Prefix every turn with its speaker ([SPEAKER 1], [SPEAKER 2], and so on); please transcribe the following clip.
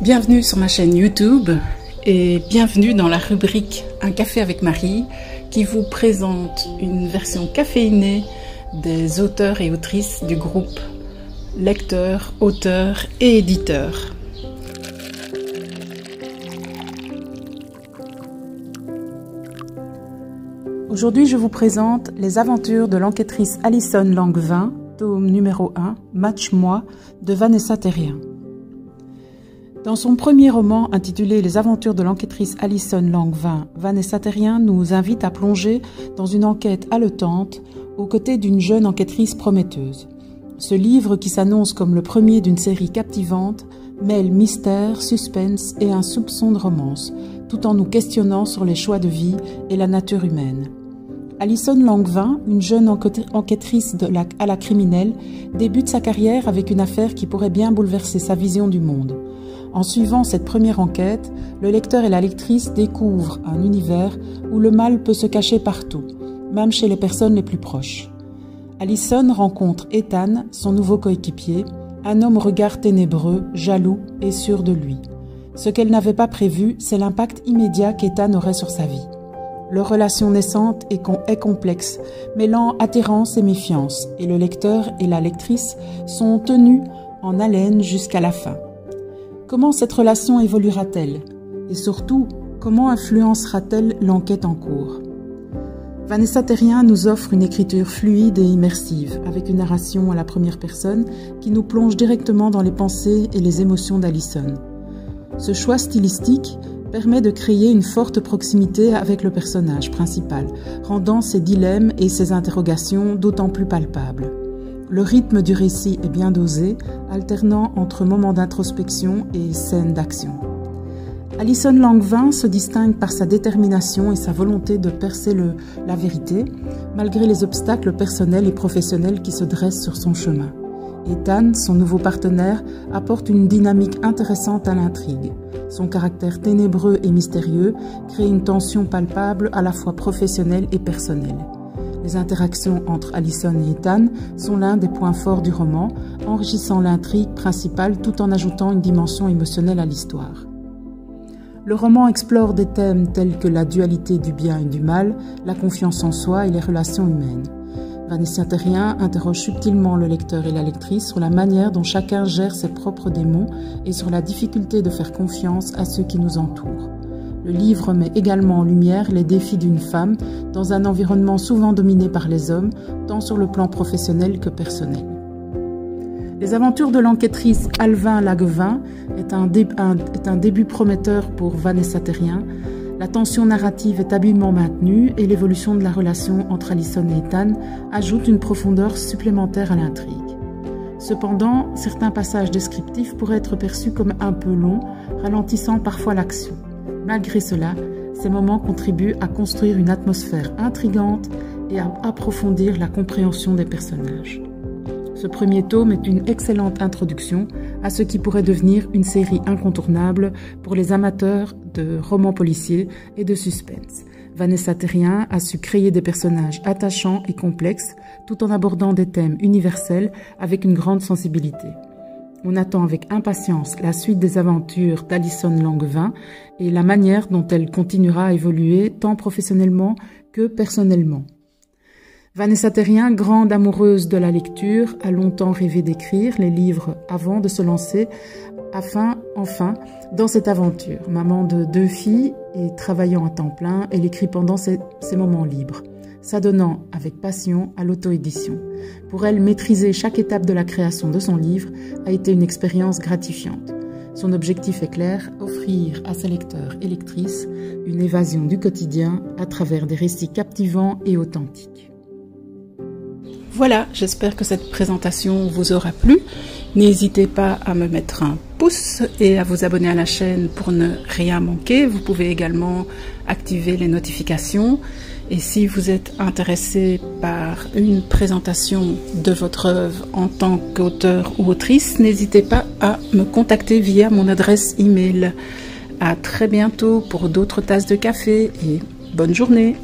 [SPEAKER 1] Bienvenue sur ma chaîne YouTube et bienvenue dans la rubrique Un café avec Marie qui vous présente une version caféinée des auteurs et autrices du groupe lecteurs, auteurs et éditeurs. Aujourd'hui, je vous présente les aventures de l'enquêtrice Alison Langevin, tome numéro 1, Match-moi, de Vanessa Terrien. Dans son premier roman intitulé Les aventures de l'enquêtrice Alison Langevin, Vanessa Terrien nous invite à plonger dans une enquête haletante aux côtés d'une jeune enquêtrice prometteuse. Ce livre, qui s'annonce comme le premier d'une série captivante, mêle mystère, suspense et un soupçon de romance, tout en nous questionnant sur les choix de vie et la nature humaine. Alison Langevin, une jeune enquêtrice à la criminelle, débute sa carrière avec une affaire qui pourrait bien bouleverser sa vision du monde. En suivant cette première enquête, le lecteur et la lectrice découvrent un univers où le mal peut se cacher partout, même chez les personnes les plus proches. Alison rencontre Ethan, son nouveau coéquipier, un homme au regard ténébreux, jaloux et sûr de lui. Ce qu'elle n'avait pas prévu, c'est l'impact immédiat qu'Ethan aurait sur sa vie. Leur relation naissante est complexe, mêlant attirance et méfiance, et le lecteur et la lectrice sont tenus en haleine jusqu'à la fin. Comment cette relation évoluera-t-elle? Et surtout, comment influencera-t-elle l'enquête en cours? Vanessa Terrien nous offre une écriture fluide et immersive, avec une narration à la première personne qui nous plonge directement dans les pensées et les émotions d'Alison. Ce choix stylistique permet de créer une forte proximité avec le personnage principal, rendant ses dilemmes et ses interrogations d'autant plus palpables. Le rythme du récit est bien dosé, alternant entre moments d'introspection et scènes d'action. Alison Langevin se distingue par sa détermination et sa volonté de percer la vérité, malgré les obstacles personnels et professionnels qui se dressent sur son chemin. Ethan, son nouveau partenaire, apporte une dynamique intéressante à l'intrigue. Son caractère ténébreux et mystérieux crée une tension palpable à la fois professionnelle et personnelle. Les interactions entre Alison et Ethan sont l'un des points forts du roman, enrichissant l'intrigue principale tout en ajoutant une dimension émotionnelle à l'histoire. Le roman explore des thèmes tels que la dualité du bien et du mal, la confiance en soi et les relations humaines. Vanessa Terrien interroge subtilement le lecteur et la lectrice sur la manière dont chacun gère ses propres démons et sur la difficulté de faire confiance à ceux qui nous entourent. Le livre met également en lumière les défis d'une femme dans un environnement souvent dominé par les hommes, tant sur le plan professionnel que personnel. Les aventures de l'enquêtrice Alvin Langevin est un début prometteur pour Vanessa Terrien. La tension narrative est habilement maintenue et l'évolution de la relation entre Alison et Ethan ajoute une profondeur supplémentaire à l'intrigue. Cependant, certains passages descriptifs pourraient être perçus comme un peu longs, ralentissant parfois l'action. Malgré cela, ces moments contribuent à construire une atmosphère intrigante et à approfondir la compréhension des personnages. Ce premier tome est une excellente introduction à ce qui pourrait devenir une série incontournable pour les amateurs de romans policiers et de suspense. Vanessa Terrien a su créer des personnages attachants et complexes tout en abordant des thèmes universels avec une grande sensibilité. On attend avec impatience la suite des aventures d'Alison Langevin et la manière dont elle continuera à évoluer tant professionnellement que personnellement. Vanessa Terrien, grande amoureuse de la lecture, a longtemps rêvé d'écrire les livres avant de se lancer enfin dans cette aventure. Maman de 2 filles et travaillant à temps plein, elle écrit pendant ses moments libres, s'adonnant avec passion à l'auto-édition. Pour elle, maîtriser chaque étape de la création de son livre a été une expérience gratifiante. Son objectif est clair, offrir à ses lecteurs et lectrices une évasion du quotidien à travers des récits captivants et authentiques. Voilà, j'espère que cette présentation vous aura plu. N'hésitez pas à me mettre un pouce et à vous abonner à la chaîne pour ne rien manquer. Vous pouvez également activer les notifications. Et si vous êtes intéressé par une présentation de votre œuvre en tant qu'auteur ou autrice, n'hésitez pas à me contacter via mon adresse email. À très bientôt pour d'autres tasses de café et bonne journée.